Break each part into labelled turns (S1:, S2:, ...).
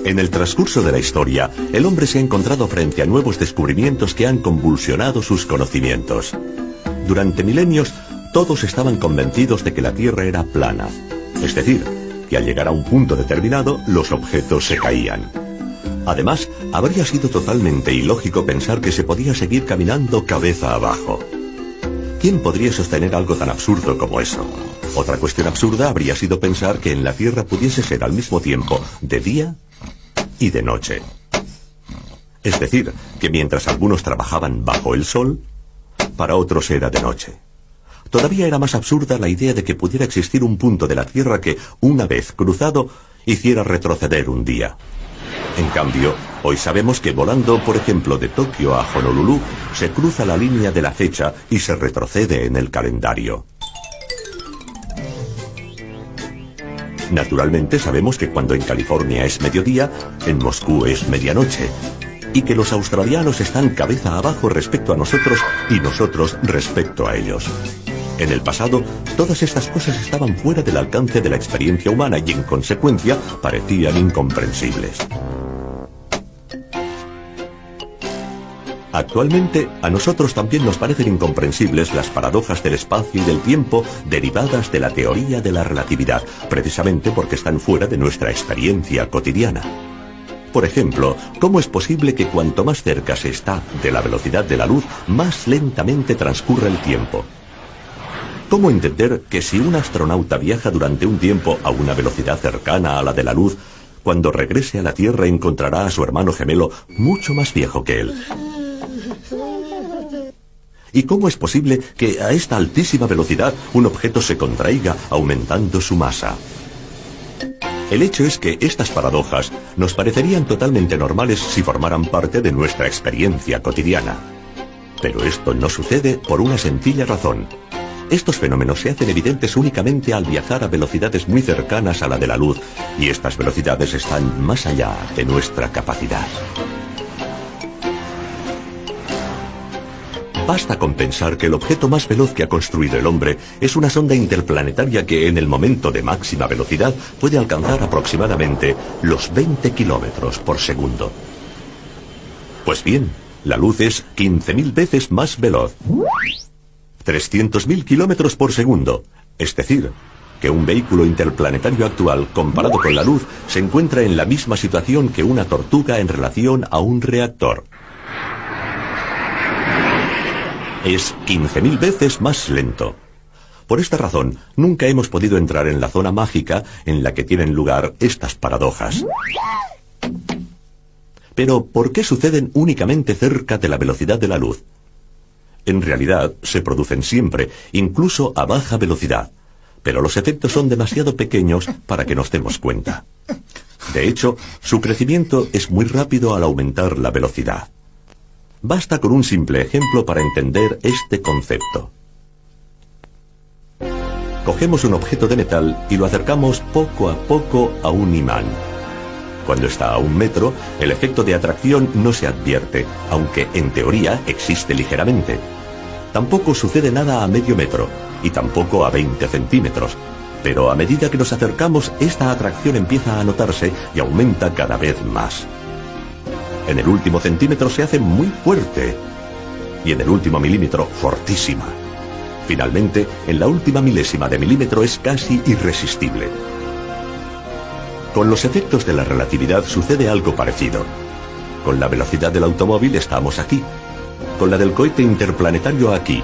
S1: En el transcurso de la historia, el hombre se ha encontrado frente a nuevos descubrimientos que han convulsionado sus conocimientos. Durante milenios, todos estaban convencidos de que la Tierra era plana, es decir, que al llegar a un punto determinado, los objetos se caían. Además, habría sido totalmente ilógico pensar que se podía seguir caminando cabeza abajo. ¿Quién podría sostener algo tan absurdo como eso? Otra cuestión absurda habría sido pensar que en la Tierra pudiese ser al mismo tiempo de día y de noche. Es decir, que mientras algunos trabajaban bajo el sol, para otros era de noche. Todavía era más absurda la idea de que pudiera existir un punto de la Tierra que, una vez cruzado, hiciera retroceder un día. En cambio, hoy sabemos que volando, por ejemplo, de Tokio a Honolulu, se cruza la línea de la fecha y se retrocede en el calendario. Naturalmente sabemos que cuando en California es mediodía, en Moscú es medianoche, y que los australianos están cabeza abajo respecto a nosotros y nosotros respecto a ellos. En el pasado, todas estas cosas estaban fuera del alcance de la experiencia humana y, en consecuencia, parecían incomprensibles. Actualmente, a nosotros también nos parecen incomprensibles las paradojas del espacio y del tiempo derivadas de la teoría de la relatividad, precisamente porque están fuera de nuestra experiencia cotidiana. Por ejemplo, ¿cómo es posible que cuanto más cerca se está de la velocidad de la luz, más lentamente transcurra el tiempo? ¿Cómo entender que si un astronauta viaja durante un tiempo a una velocidad cercana a la de la luz, cuando regrese a la Tierra encontrará a su hermano gemelo mucho más viejo que él? ¿Y cómo es posible que a esta altísima velocidad un objeto se contraiga aumentando su masa? El hecho es que estas paradojas nos parecerían totalmente normales si formaran parte de nuestra experiencia cotidiana. Pero esto no sucede por una sencilla razón. Estos fenómenos se hacen evidentes únicamente al viajar a velocidades muy cercanas a la de la luz, y estas velocidades están más allá de nuestra capacidad. Basta con pensar que el objeto más veloz que ha construido el hombre es una sonda interplanetaria que en el momento de máxima velocidad puede alcanzar aproximadamente los 20 kilómetros por segundo. Pues bien, la luz es 15.000 veces más veloz. 300.000 kilómetros por segundo, es decir, que un vehículo interplanetario actual comparado con la luz se encuentra en la misma situación que una tortuga en relación a un reactor. Es 15.000 veces más lento. Por esta razón, nunca hemos podido entrar en la zona mágica en la que tienen lugar estas paradojas. Pero, ¿por qué suceden únicamente cerca de la velocidad de la luz? En realidad, se producen siempre, incluso a baja velocidad, pero los efectos son demasiado pequeños para que nos demos cuenta. De hecho, su crecimiento es muy rápido al aumentar la velocidad. Basta con un simple ejemplo para entender este concepto. Cogemos un objeto de metal y lo acercamos poco a poco a un imán. Cuando está a 1 metro, el efecto de atracción no se advierte, aunque en teoría existe ligeramente. Tampoco sucede nada a medio metro, y tampoco a 20 centímetros. Pero a medida que nos acercamos, esta atracción empieza a notarse y aumenta cada vez más. En el último centímetro se hace muy fuerte, y en el último milímetro fortísima. Finalmente, en la última milésima de milímetro es casi irresistible. Con los efectos de la relatividad sucede algo parecido. Con la velocidad del automóvil estamos aquí, con la del cohete interplanetario aquí.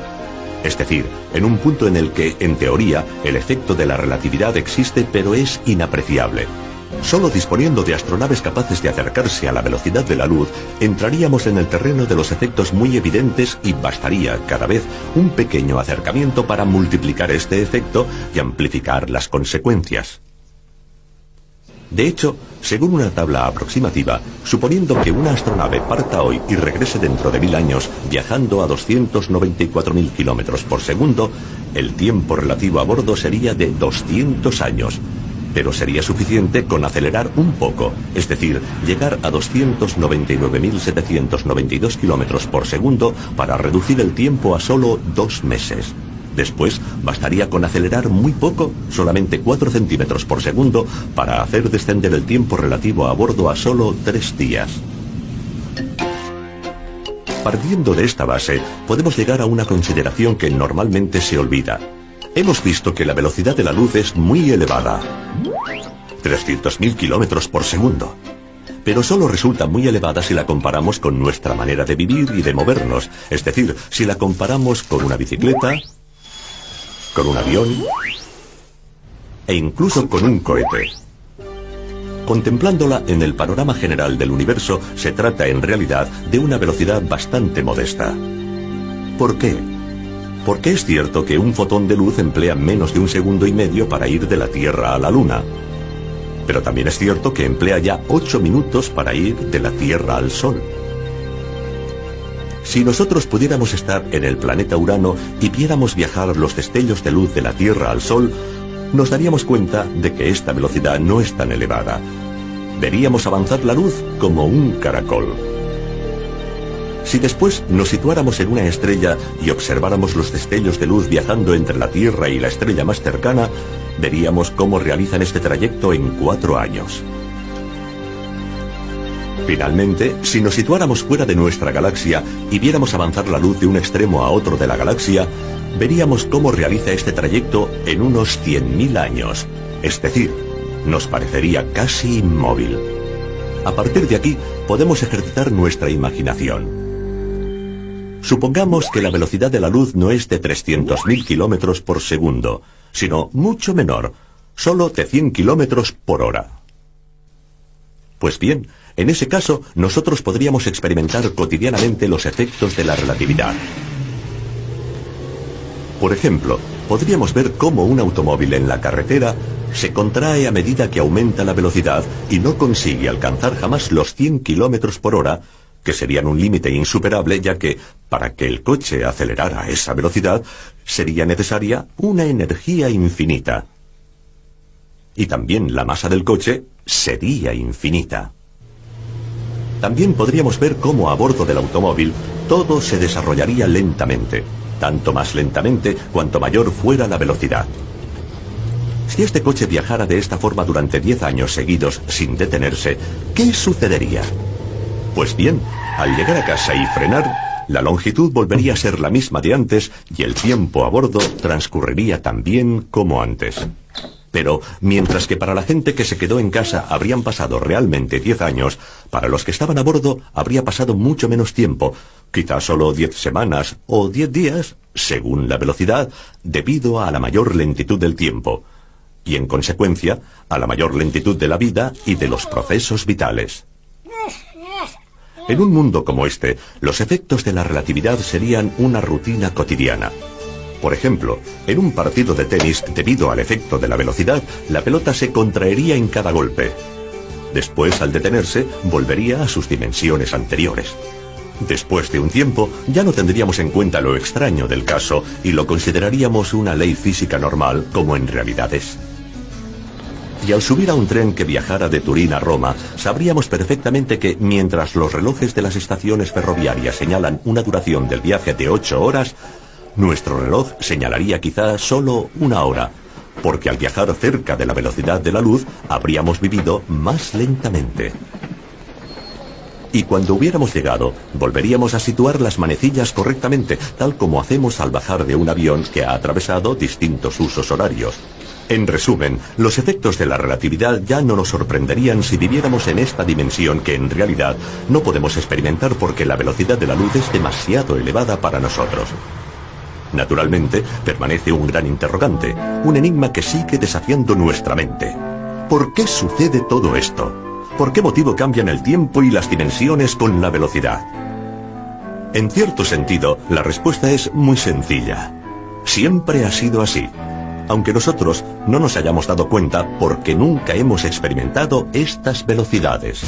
S1: Es decir, en un punto en el que, en teoría, el efecto de la relatividad existe pero es inapreciable. Solo disponiendo de astronaves capaces de acercarse a la velocidad de la luz, entraríamos en el terreno de los efectos muy evidentes y bastaría, cada vez, un pequeño acercamiento para multiplicar este efecto y amplificar las consecuencias. De hecho, según una tabla aproximativa, suponiendo que una astronave parta hoy y regrese dentro de 1000 años, viajando a 294.000 kilómetros por segundo, el tiempo relativo a bordo sería de 200 años. Pero sería suficiente con acelerar un poco, es decir, llegar a 299.792 kilómetros por segundo para reducir el tiempo a solo 2 meses. Después, bastaría con acelerar muy poco, solamente 4 centímetros por segundo, para hacer descender el tiempo relativo a bordo a solo 3 días. Partiendo de esta base, podemos llegar a una consideración que normalmente se olvida. Hemos visto que la velocidad de la luz es muy elevada. 300.000 kilómetros por segundo. Pero solo resulta muy elevada si la comparamos con nuestra manera de vivir y de movernos. Es decir, si la comparamos con una bicicleta, con un avión e incluso con un cohete. Contemplándola en el panorama general del universo, se trata en realidad de una velocidad bastante modesta. ¿Por qué? Porque es cierto que un fotón de luz emplea menos de 1,5 segundos para ir de la Tierra a la Luna. Pero también es cierto que emplea ya 8 minutos para ir de la Tierra al Sol. Si nosotros pudiéramos estar en el planeta Urano y viéramos viajar los destellos de luz de la Tierra al Sol, nos daríamos cuenta de que esta velocidad no es tan elevada. Veríamos avanzar la luz como un caracol. Si después nos situáramos en una estrella y observáramos los destellos de luz viajando entre la Tierra y la estrella más cercana, veríamos cómo realizan este trayecto en 4 años. Finalmente, si nos situáramos fuera de nuestra galaxia y viéramos avanzar la luz de un extremo a otro de la galaxia, veríamos cómo realiza este trayecto en unos 100.000 años. Es decir, nos parecería casi inmóvil. A partir de aquí, podemos ejercitar nuestra imaginación. Supongamos que la velocidad de la luz no es de 300.000 kilómetros por segundo, sino mucho menor, solo de 100 kilómetros por hora. Pues bien, en ese caso, nosotros podríamos experimentar cotidianamente los efectos de la relatividad. Por ejemplo, podríamos ver cómo un automóvil en la carretera se contrae a medida que aumenta la velocidad y no consigue alcanzar jamás los 100 kilómetros por hora, que serían un límite insuperable, ya que, para que el coche acelerara a esa velocidad, sería necesaria una energía infinita. Y también la masa del coche sería infinita. También podríamos ver cómo a bordo del automóvil todo se desarrollaría lentamente, tanto más lentamente cuanto mayor fuera la velocidad. Si este coche viajara de esta forma durante 10 años seguidos sin detenerse, ¿qué sucedería? Pues bien, al llegar a casa y frenar, la longitud volvería a ser la misma de antes y el tiempo a bordo transcurriría tan bien como antes. Pero, mientras que para la gente que se quedó en casa habrían pasado realmente 10 años, para los que estaban a bordo habría pasado mucho menos tiempo, quizás solo 10 semanas o 10 días, según la velocidad, debido a la mayor lentitud del tiempo, y en consecuencia, a la mayor lentitud de la vida y de los procesos vitales. En un mundo como este, los efectos de la relatividad serían una rutina cotidiana. Por ejemplo, en un partido de tenis, debido al efecto de la velocidad, la pelota se contraería en cada golpe. Después, al detenerse, volvería a sus dimensiones anteriores. Después de un tiempo, ya no tendríamos en cuenta lo extraño del caso y lo consideraríamos una ley física normal, como en realidad es. Y al subir a un tren que viajara de Turín a Roma, sabríamos perfectamente que, mientras los relojes de las estaciones ferroviarias señalan una duración del viaje de 8 horas, nuestro reloj señalaría quizá solo 1 hora, porque al viajar cerca de la velocidad de la luz, habríamos vivido más lentamente. Y cuando hubiéramos llegado, volveríamos a situar las manecillas correctamente, tal como hacemos al bajar de un avión que ha atravesado distintos usos horarios. En resumen, los efectos de la relatividad ya no nos sorprenderían si viviéramos en esta dimensión que en realidad no podemos experimentar porque la velocidad de la luz es demasiado elevada para nosotros. Naturalmente, permanece un gran interrogante, un enigma que sigue desafiando nuestra mente. ¿Por qué sucede todo esto? ¿Por qué motivo cambian el tiempo y las dimensiones con la velocidad? En cierto sentido, la respuesta es muy sencilla. Siempre ha sido así, aunque nosotros no nos hayamos dado cuenta porque nunca hemos experimentado estas velocidades.